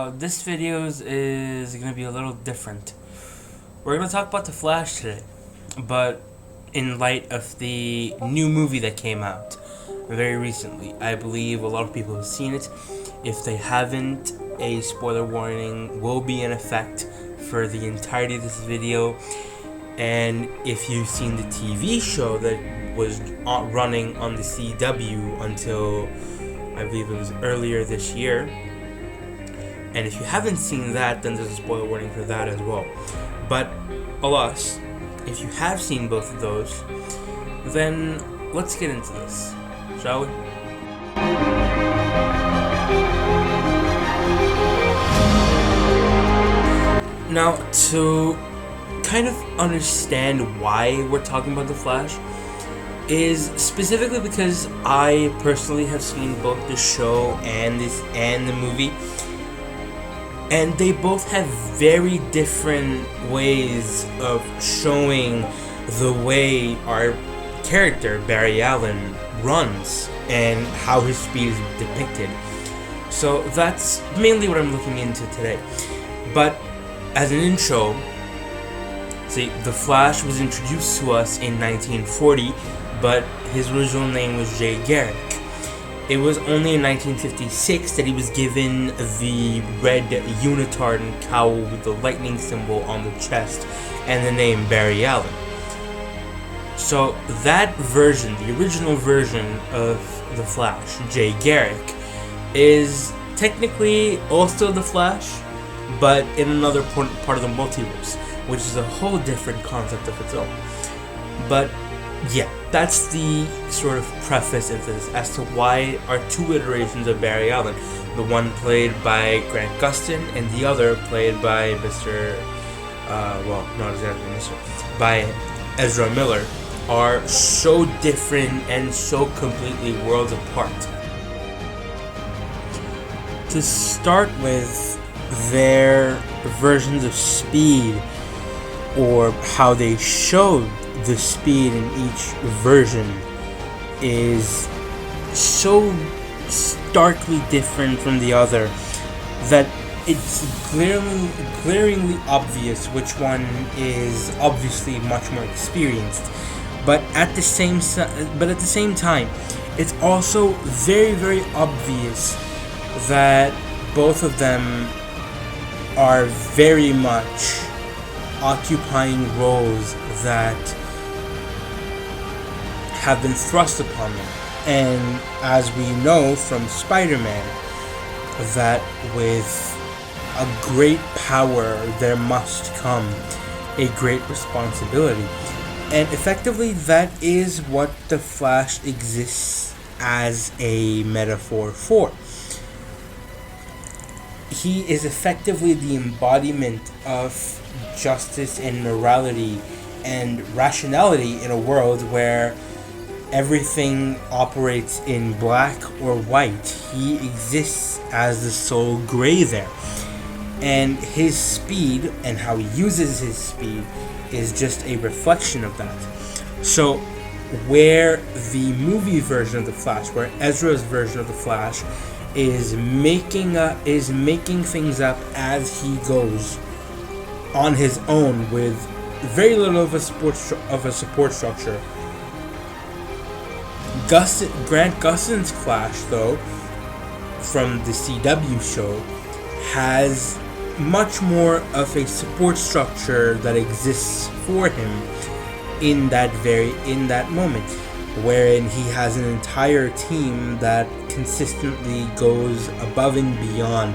This video is going to be a little different. We're going to talk about The Flash today, but in light of the new movie that came out very recently. I believe a lot of people have seen it. If they haven't, a spoiler warning will be in effect for the entirety of this video. And if you've seen the TV show that was running on the CW until I believe it was earlier this year, and if you haven't seen that, then there's a spoiler warning for that as well. But alas, if you have seen both of those, then let's get into this, shall we? Now, to kind of understand why we're talking about The Flash is specifically because I personally have seen both the show and the movie, and they both have very different ways of showing the way our character Barry Allen runs and how his speed is depicted. So that's mainly what I'm looking into today. But as an intro, see, The Flash was introduced to us in 1940, but his original name was Jay Garrick. It was only in 1956 that he was given the red unitard and cowl with the lightning symbol on the chest and the name Barry Allen. So that version, the original version of The Flash, Jay Garrick, is technically also The Flash, but in another part of the multiverse, which is a whole different concept of its own. But yeah, that's the sort of preface of this as to why our two iterations of Barry Allen, the one played by Grant Gustin and the other played by by Ezra Miller, are so different and so completely worlds apart. To start with, their versions of speed, or how they showed the speed in each version, is so starkly different from the other that it's glaringly obvious which one is obviously much more experienced. But at the same time, it's also very, very obvious that both of them are very much occupying roles that have been thrust upon them. And as we know from Spider-Man, that with a great power there must come a great responsibility. And effectively, that is what the Flash exists as a metaphor for. He is effectively the embodiment of justice and morality and rationality in a world where everything operates in black or white. He exists as the sole gray there. And his speed and how he uses his speed is just a reflection of that. So where the movie version of The Flash, where Ezra's version of The Flash is making things up as he goes on his own with very little of a support structure. Grant Gustin's Flash, though, from the CW show, has much more of a support structure that exists for him in that moment, wherein he has an entire team that consistently goes above and beyond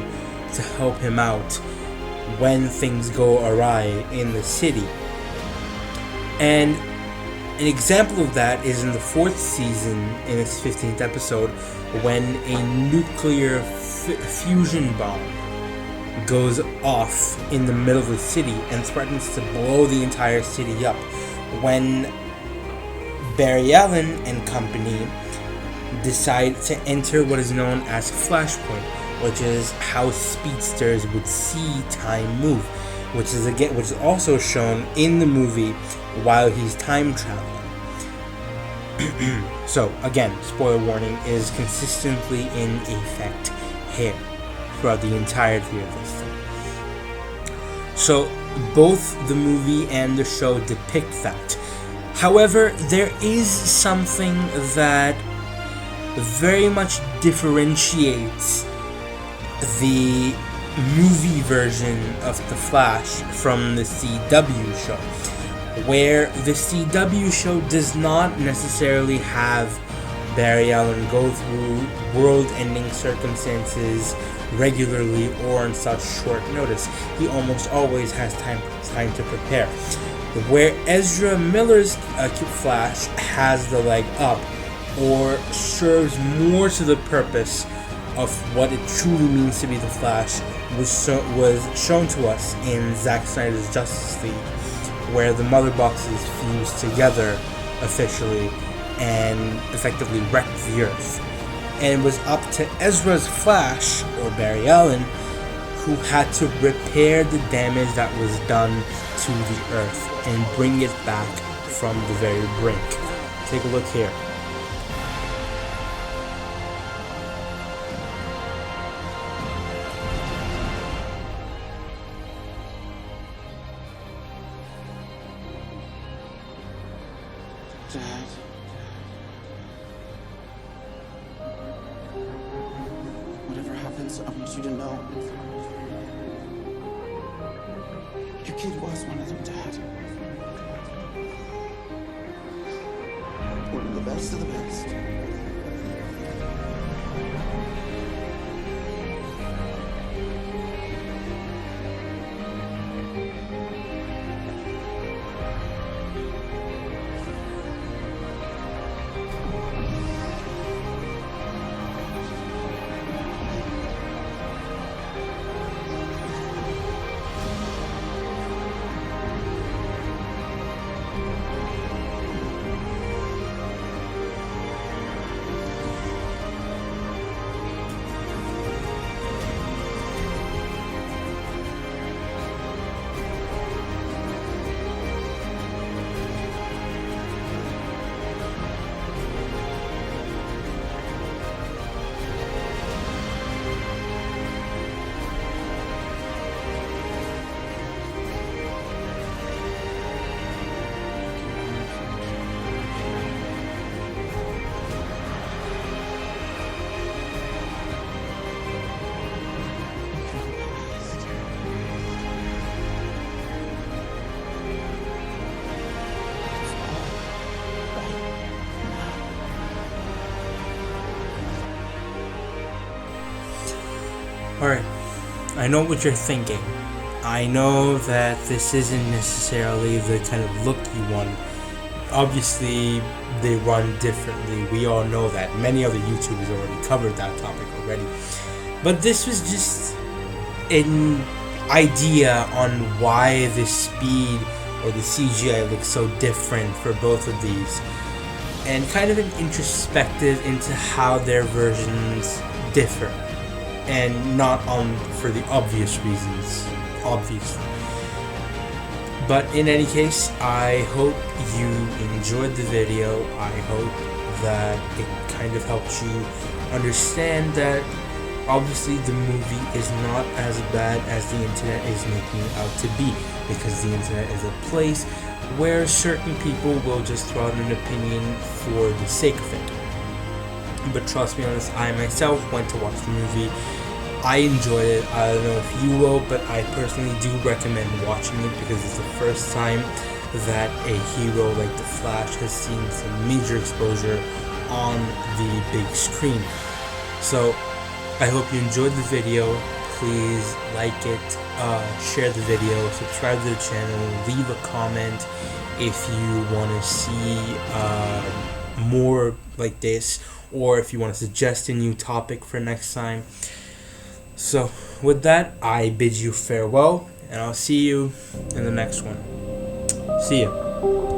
to help him out when things go awry in the city. And an example of that is in the 4th season, in its 15th episode, when a nuclear fusion bomb goes off in the middle of the city and threatens to blow the entire city up, when Barry Allen and company decide to enter what is known as Flashpoint, which is how speedsters would see time move, which is also shown in the movie while he's time traveling. So again, spoiler warning is consistently in effect here. throughout the entirety of this thing. So both the movie and the show depict that. However, there is something that very much differentiates the movie version of The Flash from the CW show, where the CW show does not necessarily have Barry Allen go through world-ending circumstances regularly or on such short notice. He almost always has time to prepare. Where Ezra Miller's Flash has the leg up, or serves more to the purpose of what it truly means to be the Flash, was shown to us in Zack Snyder's Justice League, where the mother boxes fused together officially and effectively wrecked the Earth. And it was up to Ezra's Flash, or Barry Allen, who had to repair the damage that was done to the Earth and bring it back from the very brink. Take a look here. Dad. Whatever happens, I want you to know. Your kid was one of them, Dad. One of the best of the best. Alright, I know what you're thinking. I know that this isn't necessarily the kind of look you want. Obviously, they run differently. We all know that. Many other YouTubers already covered that topic already. But this was just an idea on why the speed or the CGI looks so different for both of these. And kind of an introspective into how their versions differ. And not for the obvious reasons, obviously. But in any case, I hope you enjoyed the video. I hope that it kind of helps you understand that obviously the movie is not as bad as the internet is making it out to be, because the internet is a place where certain people will just throw out an opinion for the sake of it. But trust me on this, I myself went to watch the movie. I enjoyed it. I don't know if you will, but I personally do recommend watching it because it's the first time that a hero like the Flash has seen some major exposure on the big screen. So I hope you enjoyed the video. Please like it, share the video, subscribe to the channel, leave a comment if you want to see more like this, or if you want to suggest a new topic for next time. So with that, I bid you farewell, and I'll see you in the next one. See ya.